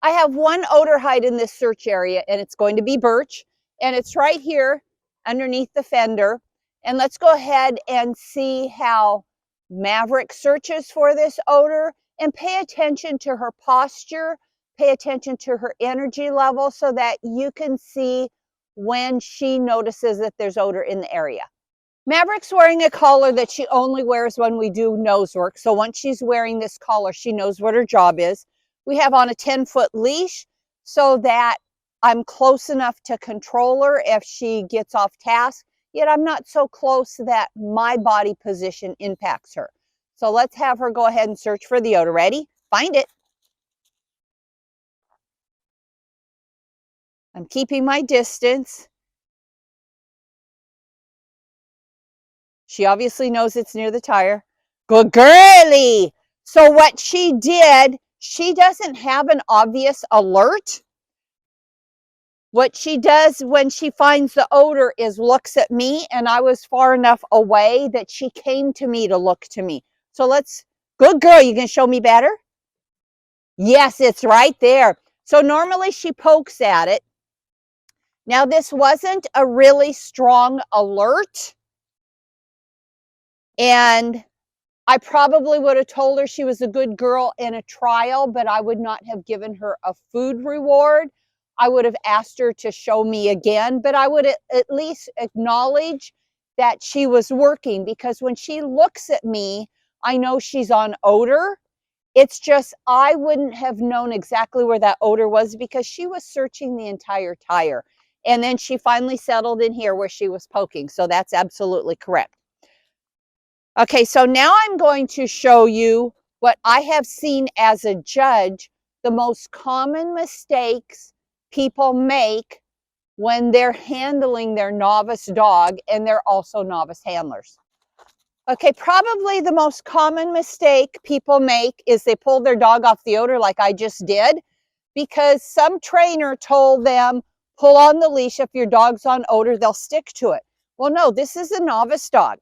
I have one odor hide in this search area, and it's going to be birch, and it's right here underneath the fender. And let's go ahead and see how Maverick searches for this odor, and pay attention to her posture, pay attention to her energy level so that you can see when she notices that there's odor in the area. Maverick's wearing a collar that she only wears when we do nose work. So once she's wearing this collar, she knows what her job is. We have on a 10-foot leash so that I'm close enough to control her if she gets off task, yet I'm not so close that my body position impacts her. So let's have her go ahead and search for the odor. Ready? Find it. I'm keeping my distance. She obviously knows it's near the tire. Good girly. So what she did, she doesn't have an obvious alert. What she does when she finds the odor is looks at me, and I was far enough away that she came to me to look to me. So good girl, you can show me better? Yes, it's right there. So normally she pokes at it. Now this wasn't a really strong alert, and I probably would have told her she was a good girl in a trial, but I would not have given her a food reward. I would have asked her to show me again, but I would at least acknowledge that she was working, because when she looks at me, I know she's on odor. It's just I wouldn't have known exactly where that odor was because she was searching the entire tire. And then she finally settled in here where she was poking. So that's absolutely correct. Okay, so now I'm going to show you what I have seen as a judge, the most common mistakes people make when they're handling their novice dog, and they're also novice handlers. Okay, probably the most common mistake people make is they pull their dog off the odor like I just did, because some trainer told them, pull on the leash. If your dog's on odor, they'll stick to it. Well, no, this is a novice dog.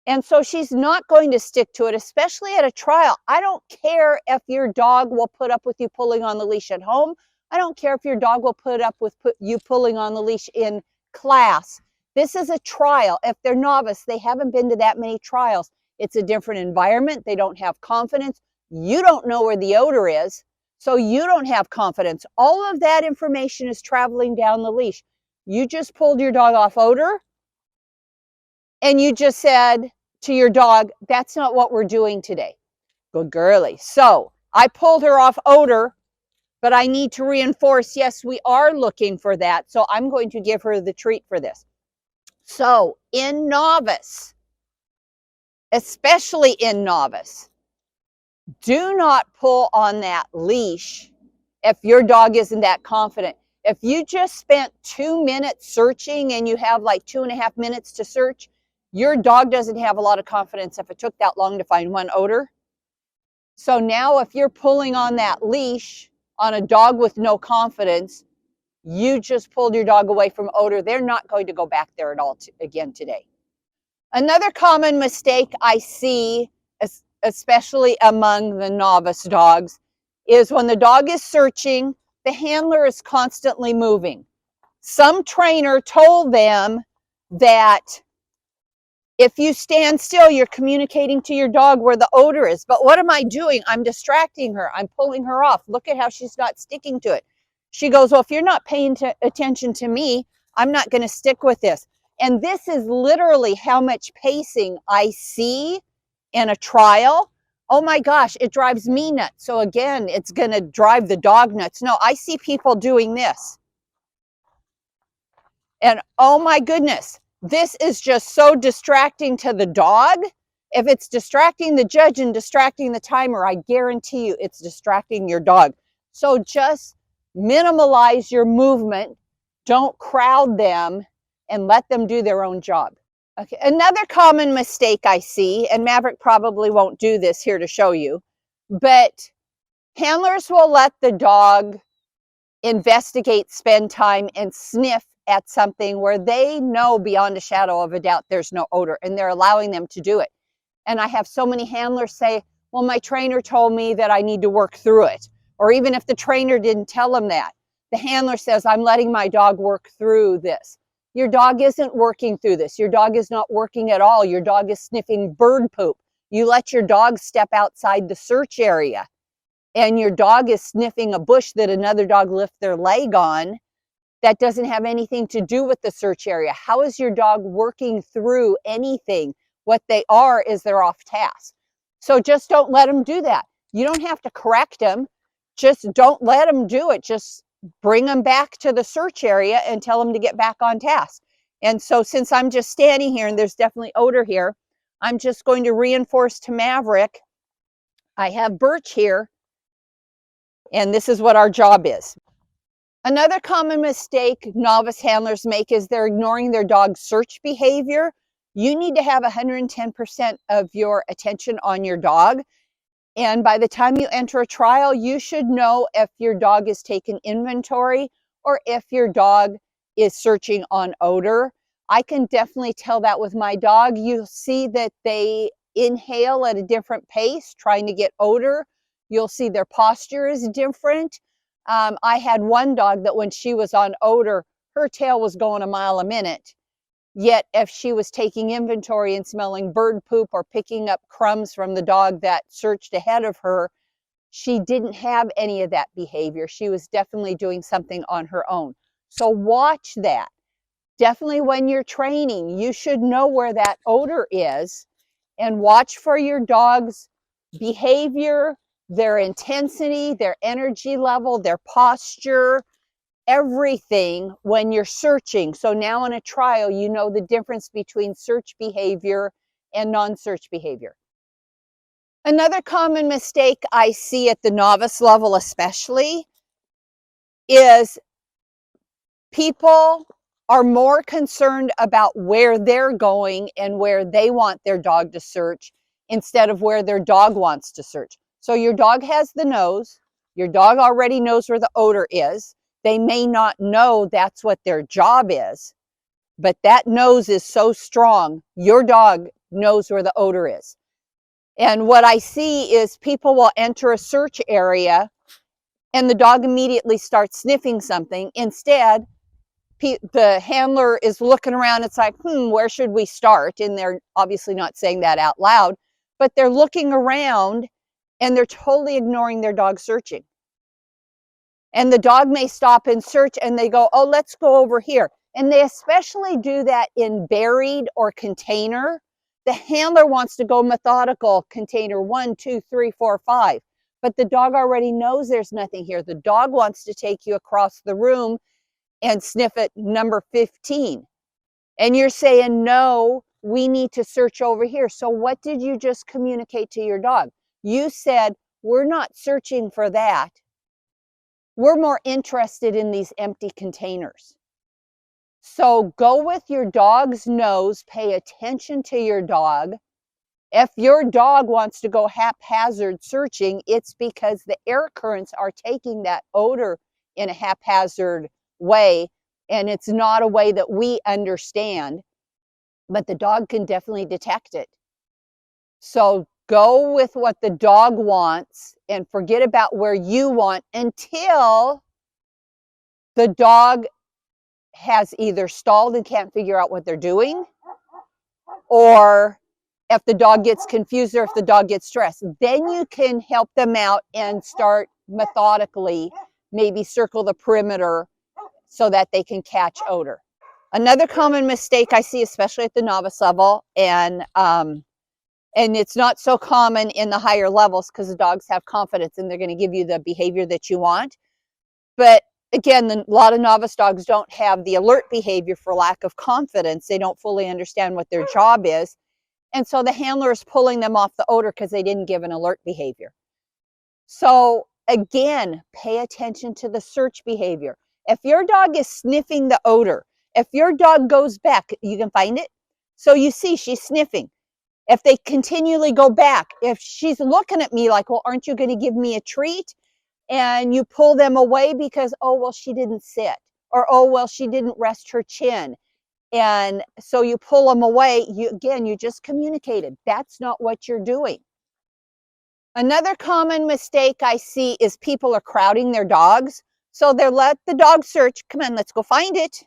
And so she's not going to stick to it, especially at a trial. I don't care if your dog will put up with you pulling on the leash at home. I don't care if your dog will put up with you pulling on the leash in class. This is a trial. If they're novice, they haven't been to that many trials. It's a different environment. They don't have confidence. You don't know where the odor is, so you don't have confidence. All of that information is traveling down the leash. You just pulled your dog off odor, and you just said to your dog, that's not what we're doing today. Good girly. So I pulled her off odor, but I need to reinforce, yes, we are looking for that. So I'm going to give her the treat for this. So in novice, especially in novice, do not pull on that leash if your dog isn't that confident. If you just spent 2 minutes searching and you have like 2.5 minutes to search, your dog doesn't have a lot of confidence if it took that long to find one odor. So now if you're pulling on that leash on a dog with no confidence, you just pulled your dog away from odor. They're not going to go back there at all again today. Another common mistake I see, especially among the novice dogs, is when the dog is searching, the handler is constantly moving. Some trainer told them that if you stand still, you're communicating to your dog where the odor is. But what am I doing? I'm distracting her. I'm pulling her off. Look at how she's not sticking to it. She goes, well, if you're not paying attention to me, I'm not going to stick with this. And this is literally how much pacing I see in a trial. Oh my gosh, it drives me nuts. So again, it's going to drive the dog nuts. No, I see people doing this. And oh my goodness, this is just so distracting to the dog. If it's distracting the judge and distracting the timer, I guarantee you it's distracting your dog. So just minimalize your movement. Don't crowd them and let them do their own job. Okay, another common mistake I see, and Maverick probably won't do this here to show you, but handlers will let the dog investigate, spend time, and sniff at something where they know beyond a shadow of a doubt there's no odor, and they're allowing them to do it. And I have so many handlers say, well, my trainer told me that I need to work through it. or even if the trainer didn't tell them that, the handler says, I'm letting my dog work through this. Your dog isn't working through this. Your dog is not working at all. Your dog is sniffing bird poop. You let your dog step outside the search area and your dog is sniffing a bush that another dog lifted their leg on. That doesn't have anything to do with the search area. How is your dog working through anything? What they are is they're off task. So just don't let them do that. You don't have to correct them. Just don't let them do it. Just bring them back to the search area and tell them to get back on task. And so since I'm just standing here and there's definitely odor here, I'm just going to reinforce to Maverick. I have Birch here, and this is what our job is. Another common mistake novice handlers make is they're ignoring their dog's search behavior. You need to have 110% of your attention on your dog. And by the time you enter a trial, you should know if your dog is taking inventory or if your dog is searching on odor. I can definitely tell that with my dog. You'll see that they inhale at a different pace, trying to get odor. You'll see their posture is different. I had one dog that when she was on odor, her tail was going a mile a minute. Yet if she was taking inventory and smelling bird poop or picking up crumbs from the dog that searched ahead of her, she didn't have any of that behavior. She was definitely doing something on her own. So watch that. Definitely when you're training, you should know where that odor is and watch for your dog's behavior, their intensity, their energy level, their posture, everything when you're searching. So now in a trial, you know the difference between search behavior and non-search behavior. Another common mistake I see at the novice level especially is people are more concerned about where they're going and where they want their dog to search instead of where their dog wants to search. So your dog has the nose. Your dog already knows where the odor is. They may not know that's what their job is, but that nose is so strong, your dog knows where the odor is. And what I see is people will enter a search area and the dog immediately starts sniffing something. Instead, the handler is looking around. It's like, where should we start? And they're obviously not saying that out loud, but they're looking around and they're totally ignoring their dog searching. And the dog may stop and search and they go, oh, let's go over here. And they especially do that in buried or container. The handler wants to go methodical, container 1, 2, 3, 4, 5. But the dog already knows there's nothing here. The dog wants to take you across the room and sniff at number 15. And you're saying, no, we need to search over here. So what did you just communicate to your dog? You said, we're not searching for that. We're more interested in these empty containers. So go with your dog's nose, pay attention to your dog. If your dog wants to go haphazard searching, it's because the air currents are taking that odor in a haphazard way, and it's not a way that we understand, but the dog can definitely detect it. So go with what the dog wants and forget about where you want until the dog has either stalled and can't figure out what they're doing, or if the dog gets confused or if the dog gets stressed. Then you can help them out and start methodically, maybe circle the perimeter so that they can catch odor. Another common mistake I see, especially at the novice level, and it's not so common in the higher levels because the dogs have confidence and they're going to give you the behavior that you want. But again, a lot of novice dogs don't have the alert behavior for lack of confidence. They don't fully understand what their job is. And so the handler is pulling them off the odor because they didn't give an alert behavior. So again, pay attention to the search behavior. If your dog is sniffing the odor, if your dog goes back, you can find it. So you see she's sniffing. If they continually go back, if she's looking at me like, well, aren't you going to give me a treat? And you pull them away because, oh, well, she didn't sit, or, oh, well, she didn't rest her chin. And so you pull them away. You just communicated. That's not what you're doing. Another common mistake I see is people are crowding their dogs. So they'll let the dog search. Come on, let's go find it.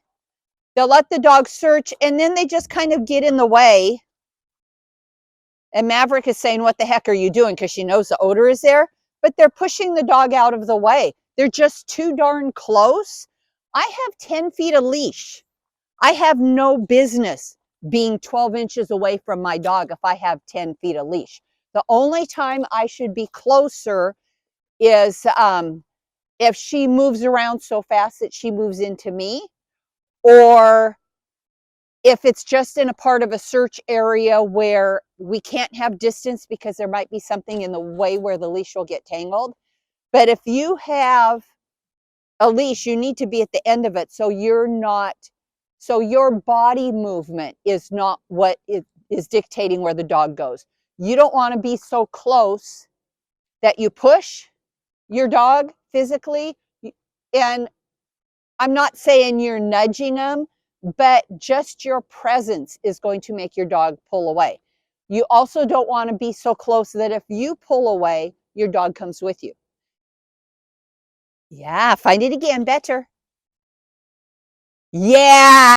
They'll let the dog search, and then they just kind of get in the way. And Maverick is saying, what the heck are you doing? Because she knows the odor is there. But they're pushing the dog out of the way. They're just too darn close. I have 10 feet of leash. I have no business being 12 inches away from my dog if I have 10 feet of leash. The only time I should be closer is if she moves around so fast that she moves into me, or if it's just in a part of a search area where we can't have distance because there might be something in the way where the leash will get tangled. But if you have a leash, you need to be at the end of it so your body movement is not what is dictating where the dog goes. You don't want to be so close that you push your dog physically. And I'm not saying you're nudging them, but just your presence is going to make your dog pull away. You also don't want to be so close that if you pull away, your dog comes with you. Yeah, find it again, better. Yeah.